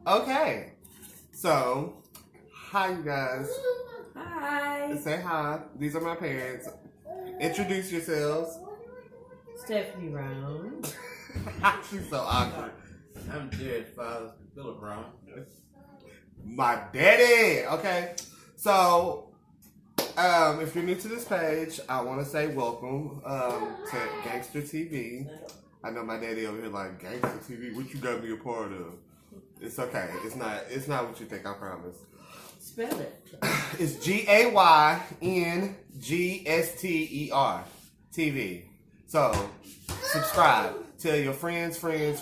Okay. So, hi you guys. Hi. Say hi. These are my parents. Introduce yourselves. Stephanie Brown. She's so awkward. I'm Jared Father, Philip Brown. My daddy. Okay. So, if you're new to this page, I want to say welcome to Gangster TV. I know my daddy over here like, Gangster TV, what you got me a part of? It's okay. It's not what you think, I promise. Spell it. It's GAYNGSTER TV. So, subscribe. Tell your friends to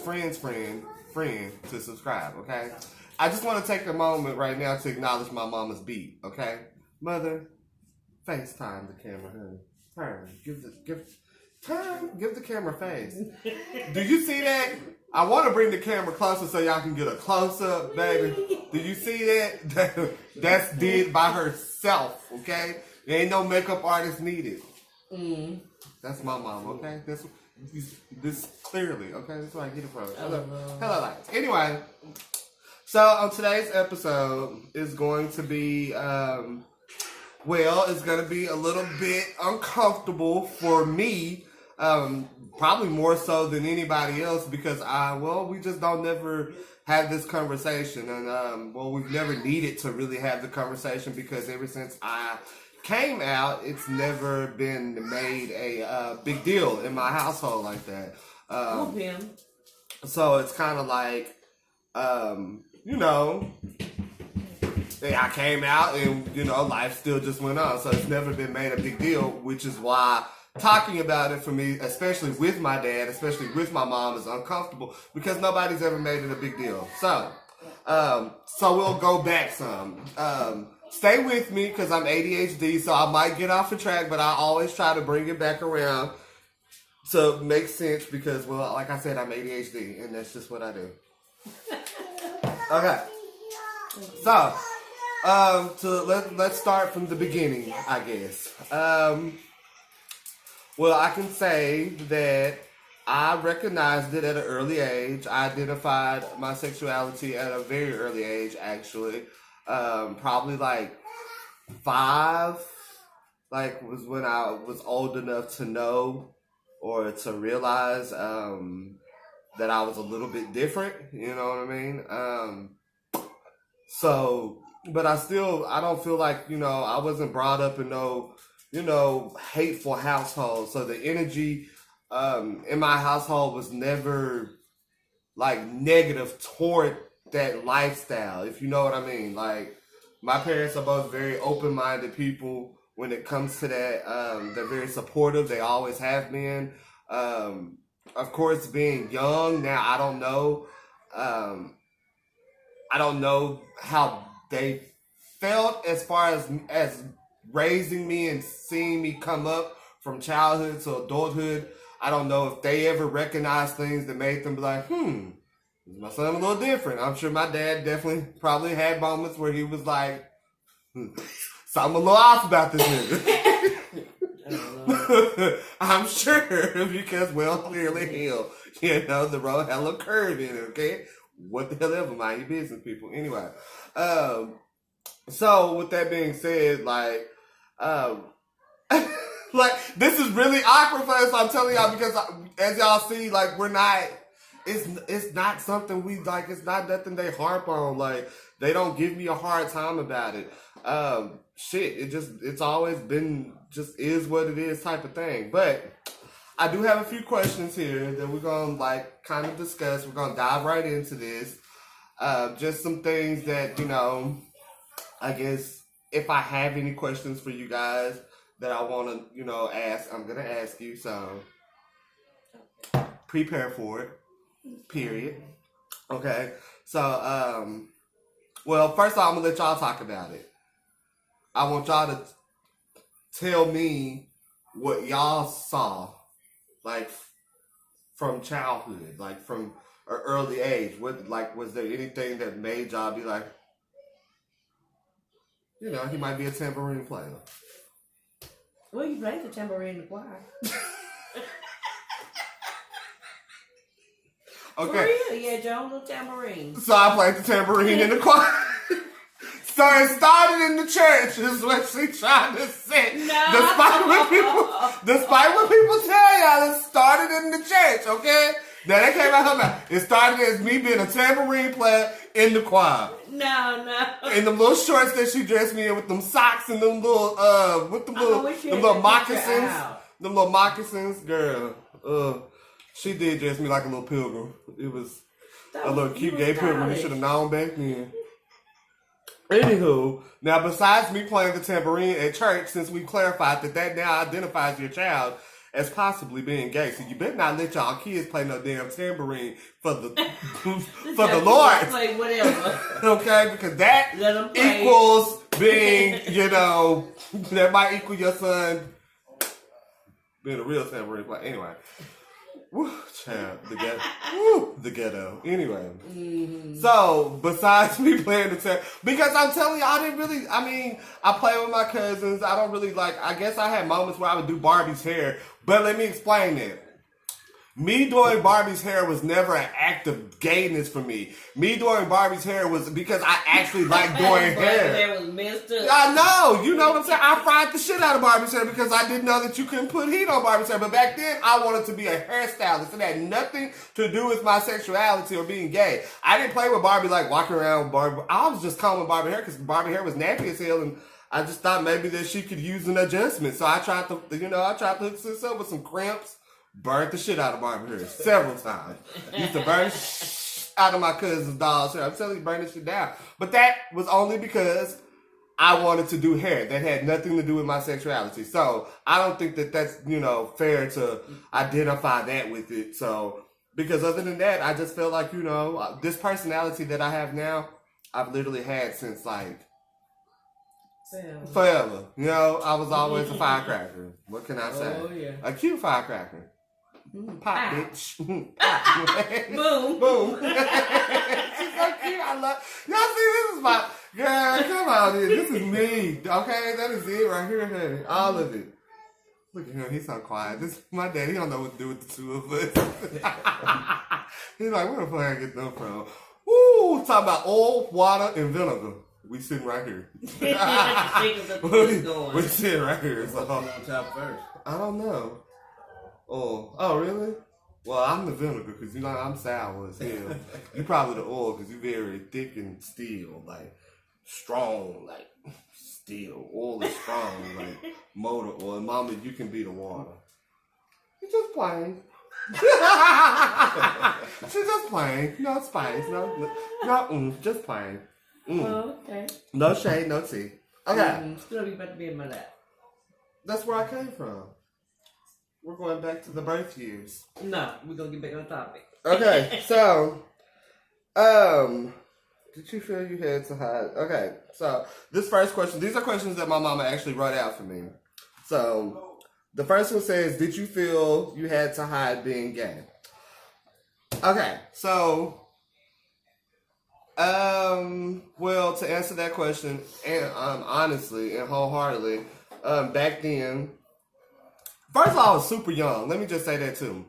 subscribe, okay? I just want to take a moment right now to acknowledge my mama's beat, okay? Mother, FaceTime the camera, honey. Turn. Give the camera face. Do you see that? I want to bring the camera closer so y'all can get a close-up, baby. Do you see that? That's did by herself, okay? There ain't no makeup artist needed. That's my mom, okay? This clearly, okay? That's where I get it from. Hello, lights. Anyway, so on today's episode is going to be, it's going to be a little bit uncomfortable for me. Probably more so than anybody else because we just don't never have this conversation and we've never needed to really have the conversation because ever since I came out, it's never been made a big deal in my household like that. So it's kind of like, I came out and, life still just went on. So it's never been made a big deal, which is why talking about it for me, especially with my dad, especially with my mom, is uncomfortable because nobody's ever made it a big deal. So we'll go back some. Stay with me because I'm ADHD, so I might get off the track, but I always try to bring it back around to make sense because, like I said, I'm ADHD, and that's just what I do. Okay. So, let's start from the beginning, I guess. I can say that I recognized it at an early age. I identified my sexuality at a very early age, actually. Probably like 5, was when I was old enough to know or to realize that I was a little bit different. You know what I mean? But I don't feel like, I wasn't brought up in no hateful household. So the energy in my household was never like negative toward that lifestyle, if you know what I mean. Like, my parents are both very open-minded people when it comes to that. They're very supportive. They always have been. Of course, being young now, I don't know how they felt as far as raising me and seeing me come up from childhood to adulthood. I don't know if they ever recognized things that made them be like, my son a little different. I'm sure my dad probably had moments where he was like, something a little off about this nigga. I'm sure because, clearly the road had a little curve in it, okay? What the hell ever, mind your business, people. Anyway, so with that being said, this is really awkward for us, I'm telling y'all, because as y'all see, we're not, it's not something we like, it's not nothing they harp on, they don't give me a hard time about it. It's always been, just is what it is type of thing. But I do have a few questions here that we're going to kind of discuss. We're going to dive right into this. Just some things that, I guess if I have any questions for you guys that I want to, ask, I'm going to ask you. So prepare for it, period. Okay. So, first of all, I'm going to let y'all talk about it. I want y'all to tell me what y'all saw, from childhood, from an early age. What, was there anything that made y'all be like, he might be a tambourine player? Well, you played the tambourine in the choir. Okay. For real? Yeah, Joan, little tambourine. So I played the tambourine in the choir. So it started in the church, is what she trying to say. No. Despite what people tell y'all, it started in the church, okay? Now that came out her mouth. It started as me being a tambourine player in the choir. No. And them little shorts that she dressed me in with them socks and them little, them little moccasins. Them little moccasins, girl. She did dress me like a little pilgrim. It was a little cute gay pilgrim. You should have known back then. Anywho, now besides me playing the tambourine at church, since we clarified that now identifies your child as possibly being gay, so you better not let y'all kids play no damn tambourine for the for the Lord. Play whatever. Okay, because that equals being, that might equal your son being a real tambourine player. Anyway. Woo, child, the ghetto. Anyway, So besides me playing the tambourine, because I'm telling you, I play with my cousins. I don't really I guess I had moments where I would do Barbie's hair, but let me explain that. Me doing Barbie's hair was never an act of gayness for me. Me doing Barbie's hair was because I actually like doing hair. Hair was messed up. I know. You know what I'm saying? I fried the shit out of Barbie's hair because I didn't know that you couldn't put heat on Barbie's hair. But back then, I wanted to be a hairstylist. It had nothing to do with my sexuality or being gay. I didn't play with Barbie walking around with Barbie. I was just combing Barbie hair because Barbie hair was nappy as hell, and I just thought maybe that she could use an adjustment. So I tried to hook this up with some crimps. Burnt the shit out of Barbie hair several times. Used to burn out of my cousin's doll's hair. I'm telling you, burn this shit down. But that was only because I wanted to do hair. That had nothing to do with my sexuality. So I don't think that that's, fair to identify that with it. So, because other than that, I just feel like, this personality that I have now, I've literally had since forever. I was always a firecracker. What can I say? Oh, yeah. A cute firecracker. Pop, bitch. Boom. Boom. She's so cute. I love. Y'all see, this is my girl. Come on, dude. This is me. Okay, that is it right here, honey. All of it. Look at him. He's so quiet. This my dad. He don't know what to do with the two of us. He's like, where the fuck I get them from? Woo! Talking about oil, water, and vinegar. We sitting right here. We sitting right here. So. On top first. I don't know. Oh, really? Well, I'm the vinegar because I'm sour as hell. You probably the oil because you very thick and steel, strong, steel. Oil is strong, motor oil. Mama, you can be the water. You're just playing. She's just playing. No spice. No, just playing. Oh, okay. No shade, no tea. Okay. Still, you better be in my lap. That's where I came from. We're going back to the birth years. No, we're going to get back on topic. Okay, so, did you feel you had to hide? Okay, so, this first question, these are questions that my mama actually wrote out for me. So, the first one says, did you feel you had to hide being gay? Okay, so, well, to answer that question, and honestly and wholeheartedly, back then, first of all, I was super young. Let me just say that too.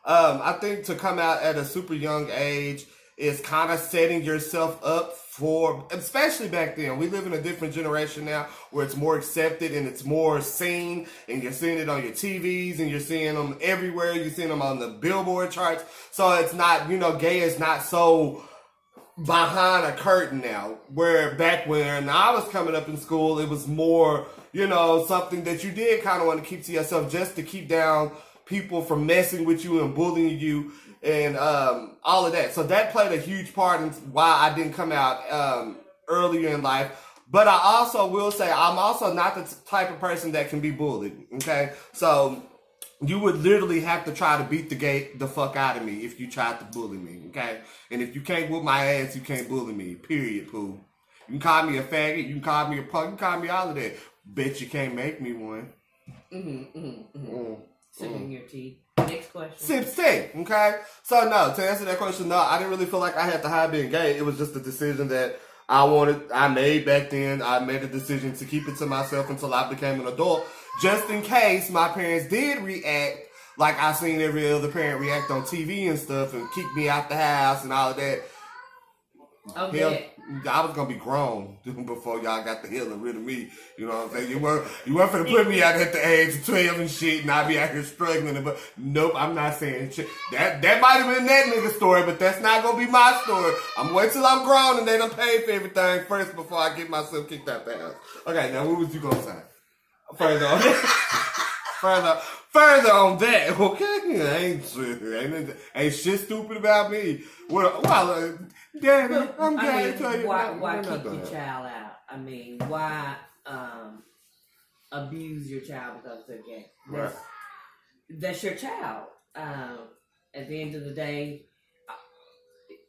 I think to come out at a super young age is kind of setting yourself up for, especially back then. We live in a different generation now where it's more accepted and it's more seen, and you're seeing it on your TVs and you're seeing them everywhere. You're seeing them on the Billboard charts. So it's not, gay is not so behind a curtain now, where back when I was coming up in school, it was more, something that you did kind of want to keep to yourself just to keep down people from messing with you and bullying you and all of that. So that played a huge part in why I didn't come out earlier in life. But I also will say I'm also not the type of person that can be bullied, okay? So you would literally have to try to beat the fuck out of me if you tried to bully me, okay? And if you can't whoop my ass, you can't bully me, period, poo. You can call me a faggot, you can call me a punk, you can call me all of that. Bet you can't make me one. Sipping your tea. Next question. Sip, okay? So no, to answer that question, no, I didn't really feel like I had to hide being gay. It was just a decision that I made back then. I made a decision to keep it to myself until I became an adult, just in case my parents did react like I seen every other parent react on TV and stuff and kick me out the house and all of that. Okay. Hell, I was gonna be grown before y'all got the hell rid of me. You know what I'm saying? You weren't finna put me out at the age of 12 and shit, and I be out here struggling. But nope, I'm not saying shit. That might have been that nigga story, but that's not gonna be my story. I'm gonna wait till I'm grown and they done paid for everything first before I get myself kicked out the house. Okay, now what was you gonna say? Further on that. Further on that, okay? Ain't shit stupid about me. Well, Daddy, I'm glad to tell you. Why kick your child out? I mean, why abuse your child because they're gay? That's your child. At the end of the day,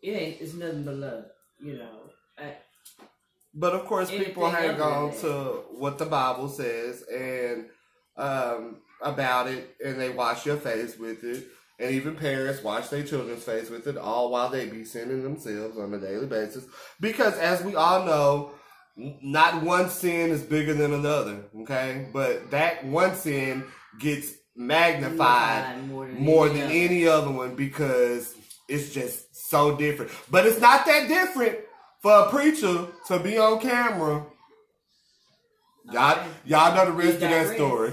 it's nothing but love, you know. But of course, people hang on to what the Bible says and about it, and they wash your face with it. And even parents wash their children's face with it, all while they be sinning themselves on a daily basis. Because as we all know, not one sin is bigger than another, okay? But that one sin gets magnified more than any other one because it's just so different. But it's not that different for a preacher to be on camera. Y'all know the rest of that story.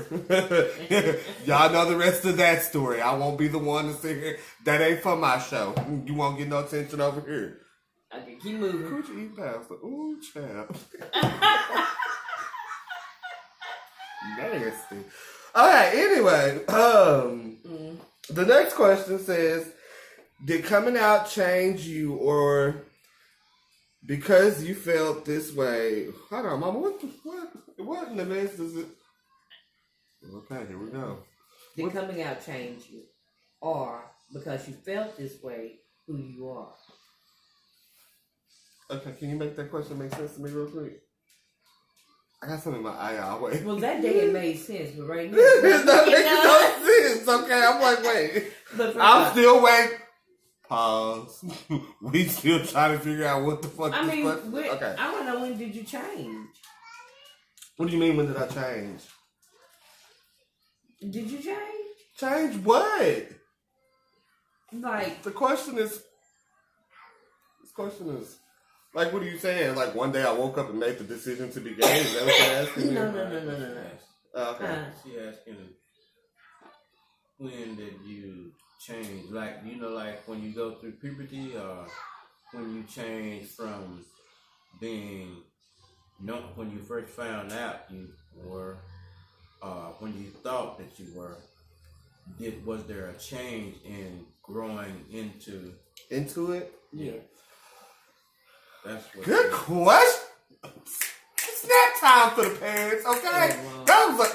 Y'all know the rest of that story. I won't be the one to sit here. That ain't for my show. You won't get no attention over here. Okay, keep moving. Coochie eat pasta. Ooh, child. Nasty. Alright, anyway. The next question says, did coming out change you or because you felt this way? Hold on, Mama. What in the mess is it? Okay, here we go. Did coming out change you? Or because you felt this way, who you are? Okay, can you make that question make sense to me real quick? I got something in my eye always. Well, that day it made sense, but right now... It's not making no sense, okay? I'm like, wait. I'm still waiting. Pause. We still trying to figure out what the fuck okay. I want to know, when did you change? What do you mean, when did I change? Did you change? Change what? Like... This question is, like, what are you saying? Like, one day I woke up and made the decision to be gay? Is that what you're asking? No. Okay. She asking, when did you change? Like, you know, like when you go through puberty, or when you change from being, when you first found out you were, when you thought that you were, was there a change in growing into it? Yeah. That's what. Good question. It's nap time for the parents, okay?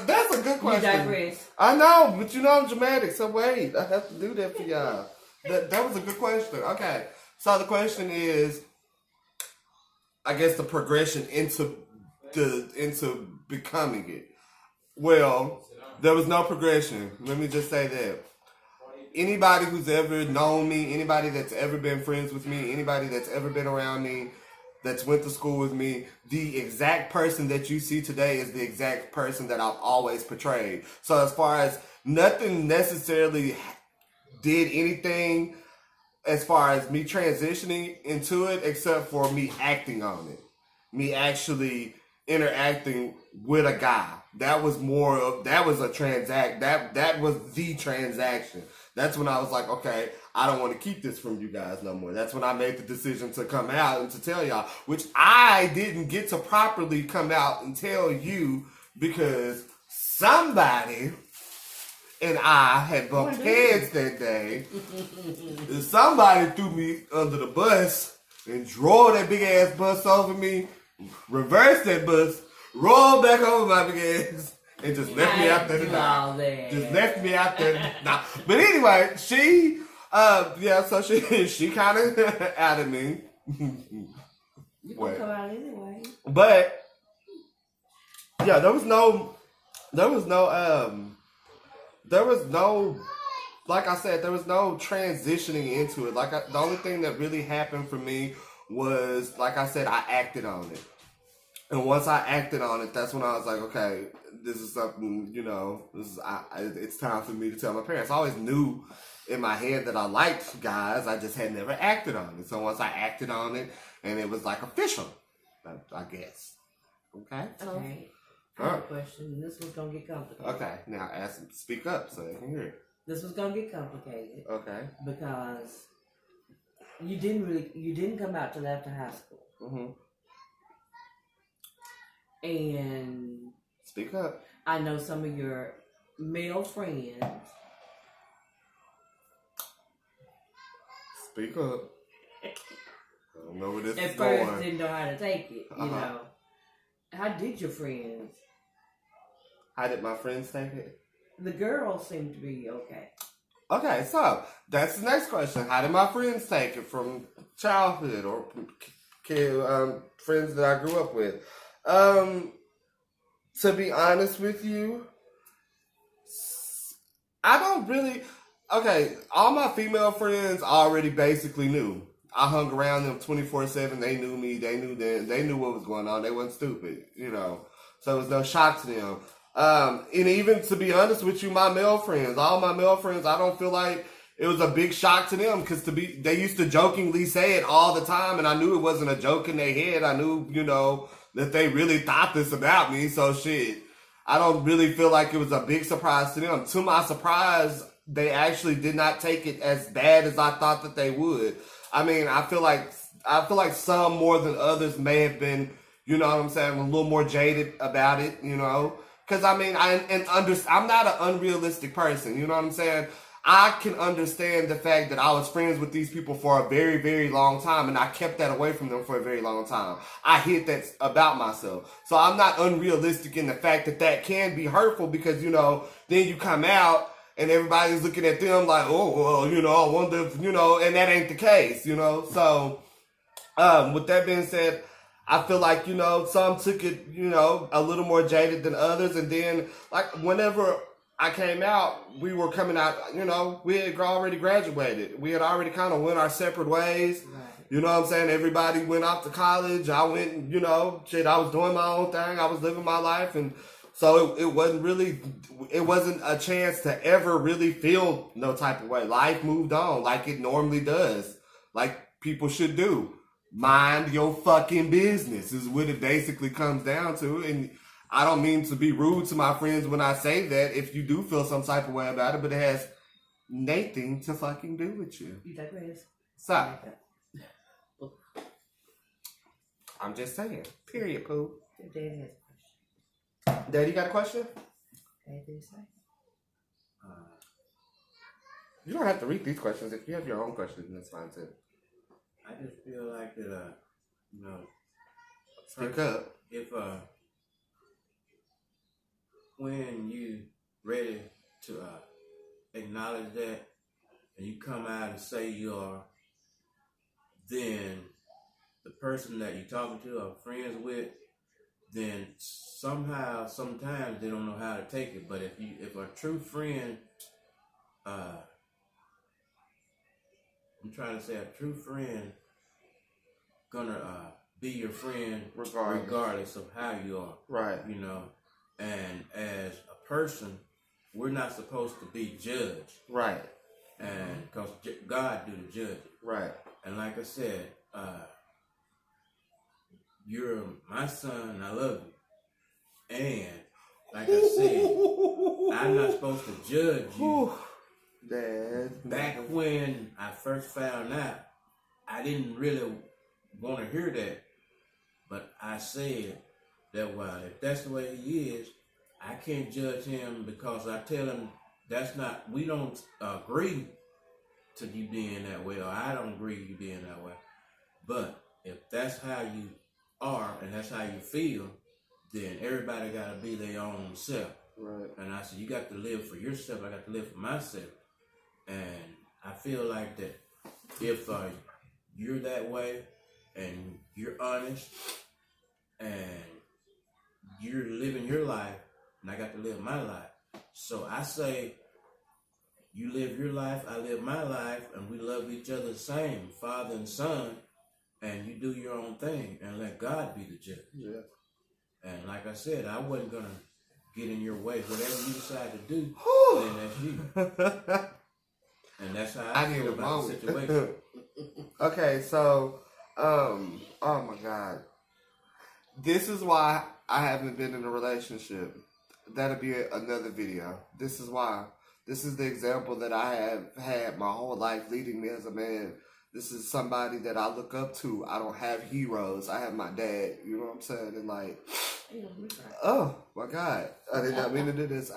That's a good question. You digress. I know, but you know I'm dramatic, so wait, I have to do that for y'all. That was a good question. Okay, so the question is, I guess the progression into becoming it. Well, there was no progression. Let me just say that. Anybody who's ever known me, anybody that's ever been friends with me, anybody that's ever been around me, that's went to school with me, the exact person that you see today is the exact person that I've always portrayed. So as far as nothing necessarily did anything as far as me transitioning into it, except for me acting on it. Me actually interacting with a guy. That was the transaction. That's when I was like, okay, I don't want to keep this from you guys no more. That's when I made the decision to come out and to tell y'all, which I didn't get to properly come out and tell you because somebody and I had bumped heads that day. And somebody threw me under the bus and drove that big ass bus over me, reversed that bus, rolled back over my big ass, and just left me out there to die. Just left me out there to die. But anyway, she kind of outed me. You gonna come out anyway. But yeah, there was no, like I said, there was no transitioning into it. The only thing that really happened for me was, like I said, I acted on it. And once I acted on it, that's when I was like, okay, this is something, it's time for me to tell my parents. I always knew in my head that I liked guys. I just had never acted on it. So once I acted on it, and it was like official, I guess. Okay. Okay. I have a question. This one's gonna get complicated. Okay. Now speak up so they can hear it. This was gonna get complicated. Okay. Because you didn't come out till after high school. Mm-hmm. And speak up. I know some of your male friends. Speak up. I don't know where this at is first going. didn't know how to take it, you know. How did your friends? How did my friends take it? The girls seem to be okay. Okay, so that's the next question. How did my friends take it from childhood or friends that I grew up with? To be honest with you, I don't really. Okay, all my female friends already basically knew. I hung around them 24/7. They knew me. They knew them. They knew what was going on. They weren't stupid, you know. So it was no shock to them. And even to be honest with you, my male friends, all my male friends, I don't feel like it was a big shock to them because they used to jokingly say it all the time, and I knew it wasn't a joke in their head. I knew, that they really thought this about me. So shit, I don't really feel like it was a big surprise to them. To my surprise, they actually did not take it as bad as I thought that they would. I mean, I feel like some more than others may have been, you know what I'm saying, a little more jaded about it, Because, I mean, I'm not an unrealistic person, you know what I'm saying? I can understand the fact that I was friends with these people for a very, very long time, and I kept that away from them for a very long time. I hid that about myself. So I'm not unrealistic in the fact that can be hurtful because, then you come out and everybody's looking at them like, oh, well, I wonder if, and that ain't the case, So, with that being said, I feel like, some took it, a little more jaded than others. And then, like, whenever I came out, we were coming out, we had already graduated. We had already kind of went our separate ways. Right. You know what I'm saying? Everybody went off to college. I went, I was doing my own thing. I was living my life. And so it wasn't a chance to ever really feel no type of way. Life moved on like it normally does. Like people should do. Mind your fucking business is what it basically comes down to. And I don't mean to be rude to my friends when I say that if you do feel some type of way about it, but it has nothing to fucking do with you. You digress. So, I'm just saying. Period, Pooh. Daddy has a question. Daddy got a question? Anything to say? You don't have to read these questions. If you have your own questions, that's fine too. I just feel like that, Speak up. If, when you ready to acknowledge that and you come out and say you are, then the person that you're talking to or friends with, then sometimes they don't know how to take it. But if a true friend, I'm trying to say a true friend gonna be your friend regardless of how you are. Right. And as a person, we're not supposed to be judged. Right. And because God do the judging. Right. And like I said, you're my son and I love you. And like I said, I'm not supposed to judge you. Dad. Back when I first found out, I didn't really want to hear that. But I said that, well, if that's the way he is, I can't judge him because I tell him we don't agree to you being that way, or I don't agree to you being that way. But if that's how you are and that's how you feel, then everybody got to be their own self. Right. And I said, you got to live for yourself. I got to live for myself. And I feel like that if you're that way and you're honest and you're living your life, and I got to live my life. So I say, you live your life, I live my life, and we love each other the same, father and son, and you do your own thing and let God be the judge. Yeah. And like I said, I wasn't gonna get in your way. Whatever you decide to do, then that's you. And that's how I need feel a about moment. the situation. Okay, so, oh my God. This is why I haven't been in a relationship. That'll be another video. This is why. This is the example that I have had my whole life leading me as a man. This is somebody that I look up to. I don't have heroes. I have my dad. You know what I'm saying? And like, oh my God. I did not mean to do this.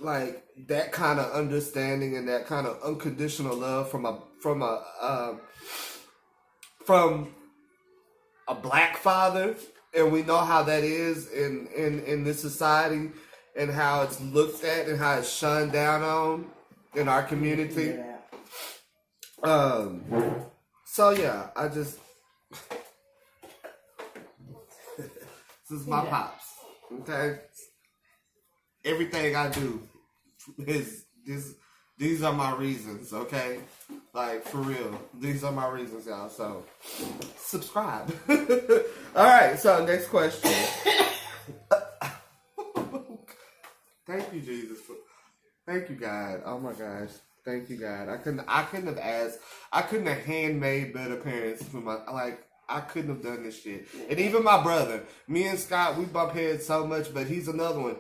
Like that kind of understanding and that kind of unconditional love from a black father, and we know how that is in this society, and how it's looked at and how it's shunned down on in our community. So yeah, I just this is my pops. Okay, everything I do is this. These are my reasons. Okay, like for real, these are my reasons, y'all. So subscribe. All right. So next question. Thank you, Jesus. Thank you, God. Oh my gosh. Thank you, God. I couldn't have asked. I couldn't have handmade better parents for my I couldn't have done this shit. And even my brother, me and Scott, we bump heads so much, but he's another one.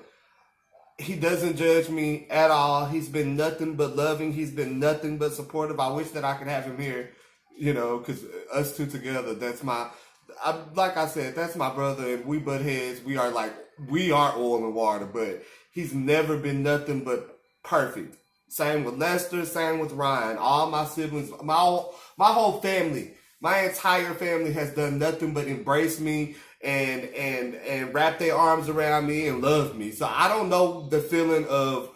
He doesn't judge me at all. He's been nothing but loving. He's been nothing but supportive. I wish that I could have him here, because us two together, like I said, that's my brother, and we butt heads. We are oil and water, but he's never been nothing but perfect. Same with Lester, same with Ryan. All my siblings, my whole family, my entire family has done nothing but embrace me and wrap their arms around me and love me. So I don't know the feeling of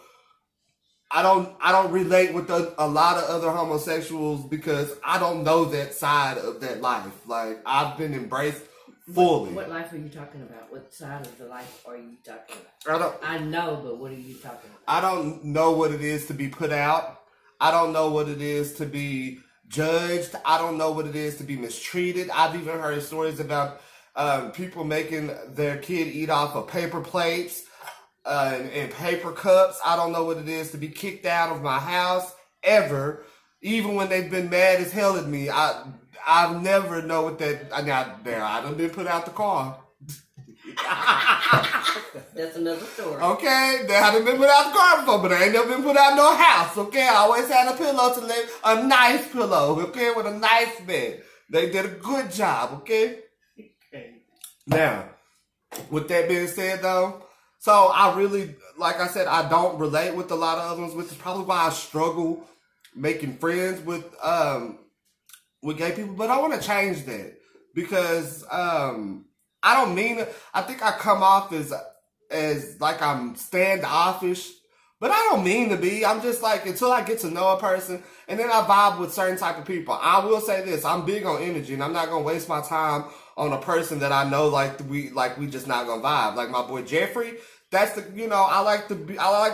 I don't relate with a lot of other homosexuals because I don't know that side of that life. Like I've been embraced fully. What life are you talking about? What side of the life are you talking about? I know, but what are you talking about? I don't know what it is to be put out. I don't know what it is to be judged. I don't know what it is to be mistreated. I've even heard stories about people making their kid eat off of paper plates and paper cups. I don't know what it is to be kicked out of my house ever, even when they've been mad as hell at me. I've never know what that. I done been put out the car. That's another story. Okay, I done been put out the car before, but I ain't never been put out no house. Okay, I always had a pillow to live, a nice pillow. Okay, with a nice bed. They did a good job. Okay. Now, with that being said, though, so I really, like I said, I don't relate with a lot of other ones, which is probably why I struggle making friends with gay people. But I want to change that because I don't mean it. I think I come off as like I'm standoffish, but I don't mean to be. I'm just like, until I get to know a person, and then I vibe with certain type of people. I will say this: I'm big on energy, and I'm not gonna waste my time on a person that I know we just not gonna vibe. Like my boy Jeffrey, that's I like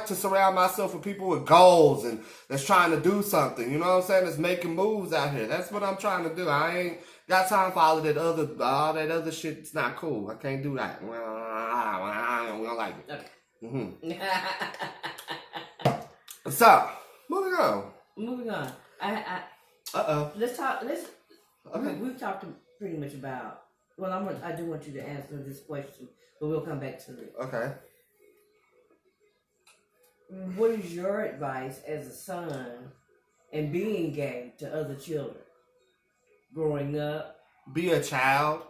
to surround myself with people with goals and that's trying to do something. You know what I'm saying? That's making moves out here. That's what I'm trying to do. I ain't got time for all that other shit. It's not cool. I can't do that. We don't like it. Okay. So moving on. Let's talk. Okay. We've talked pretty much about. Well, I do want you to answer this question, but we'll come back to it. Okay. What is your advice as a son and being gay to other children growing up? Be a child.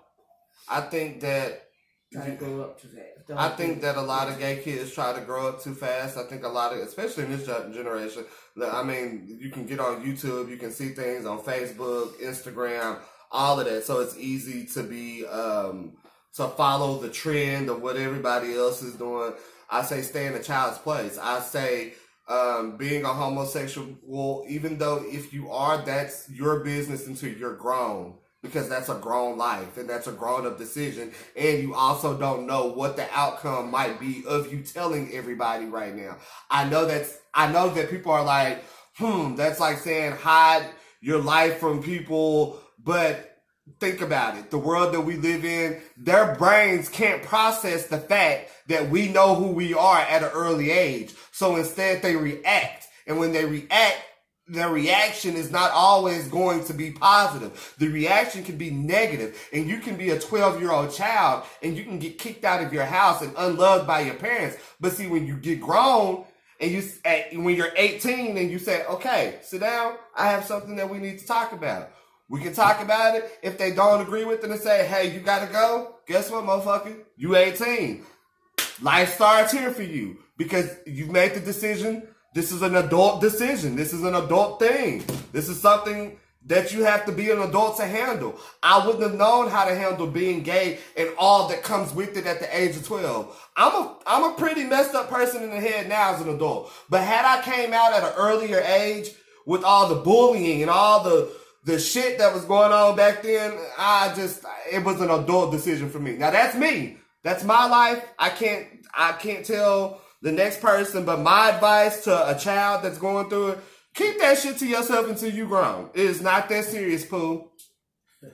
I think that Try to grow up too fast. I think that a lot of gay kids try to grow up too fast. I think a lot of, especially in this generation, I mean, you can get on YouTube, you can see things on Facebook, Instagram, all of that. So it's easy to be, to follow the trend of what everybody else is doing. I say stay in a child's place. I say being a homosexual, even though if you are, that's your business until you're grown. Because that's a grown life and that's a grown up decision. And you also don't know what the outcome might be of you telling everybody right now. I know that people are like, that's like saying hide your life from people. But think about it. The world that we live in, their brains can't process the fact that we know who we are at an early age. So instead they react. And when they react, their reaction is not always going to be positive. The reaction can be negative. And you can be a 12-year-old child and you can get kicked out of your house and unloved by your parents. But see, when you get grown and when you're 18 and you say, okay, sit down, I have something that we need to talk about. We can talk about it. If they don't agree with it and say, hey, you gotta go, guess what, motherfucker? You 18. Life starts here for you because you've made the decision. This is an adult decision. This is an adult thing. This is something that you have to be an adult to handle. I wouldn't have known how to handle being gay and all that comes with it at the age of 12. I'm a pretty messed up person in the head now as an adult. But had I came out at an earlier age with all the bullying and all the shit that was going on back then, it was an adult decision for me. Now that's me. That's my life. I can't tell the next person, but my advice to a child that's going through it, keep that shit to yourself until you grown. It is not that serious, Pooh. Oh,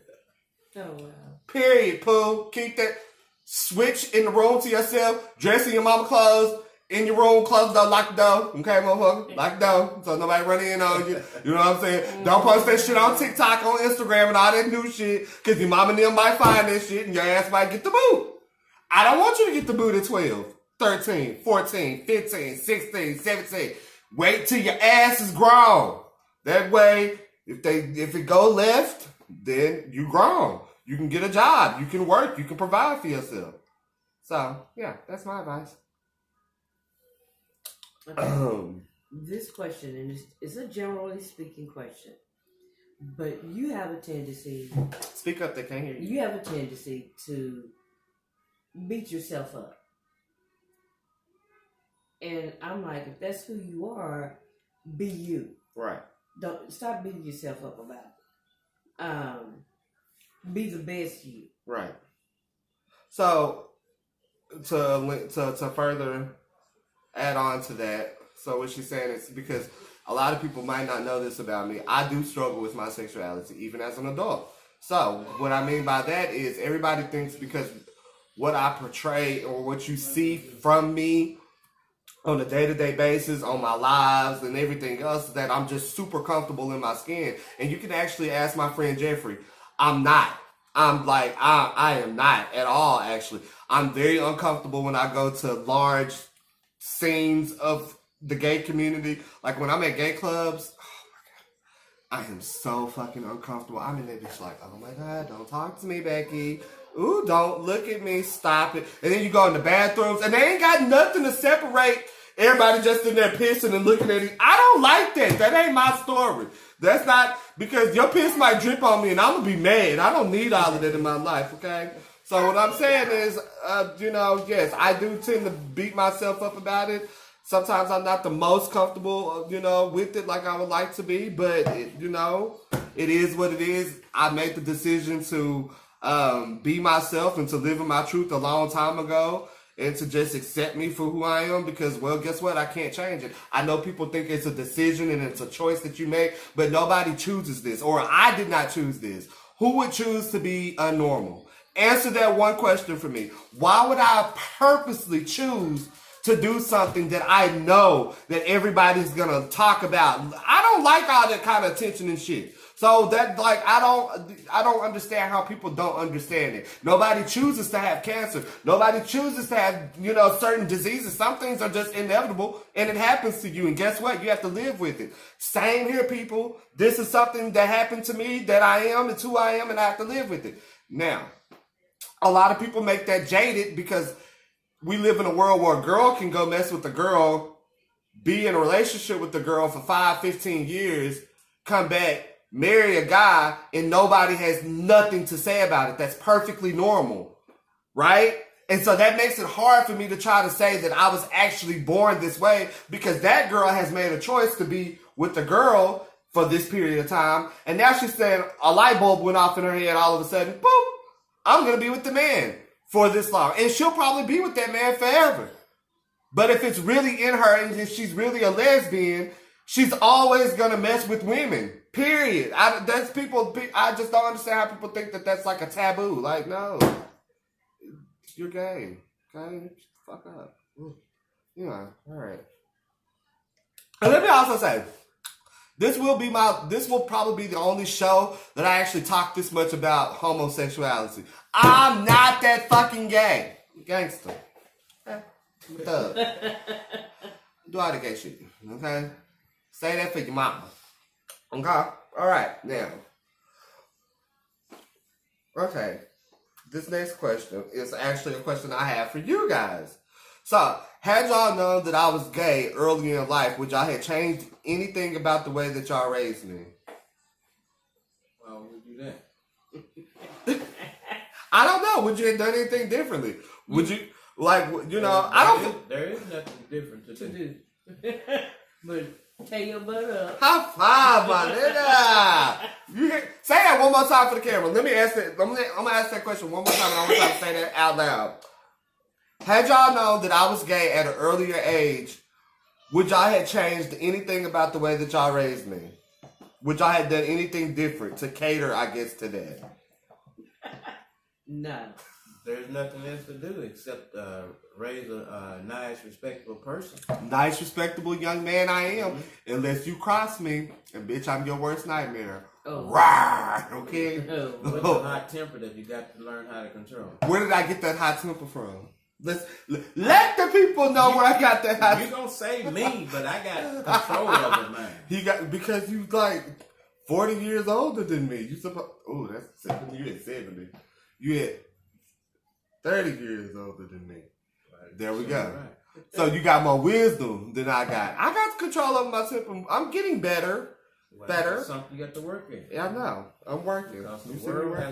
wow. Period, Pooh. Keep that. Switch in the room to yourself. Dress in your mama clothes. In your room, close the door, lock the door. Okay, motherfucker? Lock the door so nobody run in on you. You know what I'm saying? Don't post that shit on TikTok, on Instagram, and all that new shit, because your mama and them might find that shit and your ass might get the boot. I don't want you to get the boot at 12. 13, 14, 15, 16, 17. Wait till your ass is grown. That way, if it go left, then you grown. You can get a job. You can work. You can provide for yourself. So, yeah, that's my advice. Okay. This question, and it's a generally speaking question, but you have a tendency... Speak up, they can't hear you. You have a tendency to beat yourself up. And I'm like, if that's who you are, be you. Right. Don't stop beating yourself up about it. Be the best you. Right. So to further add on to that, so what she's saying is because a lot of people might not know this about me, I do struggle with my sexuality even as an adult. So what I mean by that is everybody thinks because what I portray or what you see from me on a day-to-day basis, on my lives and everything else, that I'm just super comfortable in my skin. And you can actually ask my friend Jeffrey. I'm not. I am not at all, actually. I'm very uncomfortable when I go to large scenes of the gay community. Like when I'm at gay clubs, oh my God, I am so fucking uncomfortable. I'm in there just like, oh my God, don't talk to me, Becky. Ooh, don't look at me. Stop it. And then you go in the bathrooms and they ain't got nothing to separate. Everybody just in there pissing and looking at it. I don't like that. That ain't my story. That's not, because your piss might drip on me and I'm going to be mad. I don't need all of that in my life, okay? So what I'm saying is, yes, I do tend to beat myself up about it. Sometimes I'm not the most comfortable, with it like I would like to be. But, it is what it is. I made the decision to be myself and to live in my truth a long time ago, and to just accept me for who I am because, well, guess what? I can't change it. I know people think it's a decision and it's a choice that you make, but nobody chooses this, or I did not choose this. Who would choose to be unnormal? Answer that one question for me. Why would I purposely choose to do something that I know that everybody's gonna talk about? I don't like all that kind of attention and shit. So that, I don't understand how people don't understand it. Nobody chooses to have cancer. Nobody chooses to have, certain diseases. Some things are just inevitable and it happens to you. And guess what? You have to live with it. Same here, people. This is something that happened to me, that I am, it's who I am, and I have to live with it. Now, a lot of people make that jaded because we live in a world where a girl can go mess with a girl, be in a relationship with the girl for 5, 15 years, come back, marry a guy, and nobody has nothing to say about it. That's perfectly normal, right? And so that makes it hard for me to try to say that I was actually born this way, because that girl has made a choice to be with the girl for this period of time. And now she's saying a light bulb went off in her head all of a sudden. Boop! I'm going to be with the man for this long. And she'll probably be with that man forever. But if it's really in her and if she's really a lesbian, She's always gonna mess with women. Period. That's people. I just don't understand how people think that that's like a taboo. Like, no, you're gay. Okay, fuck up. Yeah. All right. And let me also say, this will probably be the only show that I actually talk this much about homosexuality. I'm not that fucking gay. Gangster. Thug. Do all the gay shit. Okay? Say that for your mama. Okay? Alright, now. Okay. This next question is actually a question I have for you guys. So, had y'all known that I was gay early in life, would y'all have changed anything about the way that y'all raised me? Why would you do that? I don't know. Would you have done anything differently? Would you, like, you know, There is nothing different to do. But tear your butt up. High five, my nigga. Say that one more time for the camera. Let me ask that. I'm gonna ask that question one more time, and I'm gonna try to say that out loud. Had y'all known that I was gay at an earlier age, would y'all have changed anything about the way that y'all raised me? Would y'all have done anything different to cater, I guess, to that? No. There's nothing else to do except raise a nice, respectable person. Nice, respectable young man I am, unless you cross me, and bitch, I'm your worst nightmare. Oh. Rawr, okay? With a hot temper that you got to learn how to control. Where did I get that hot temper from? Let the people know where I got that hot temper. You gonna say me, but I got control of it, man. Because you like 40 years older than me. You that's 70. You at 70. You at 30 years older than me. Right. There we go. Right. So you got more wisdom than I got. I got control over my temper. I'm getting better. Well, that's something you got to work in. Yeah, I know. I'm working. Because the world has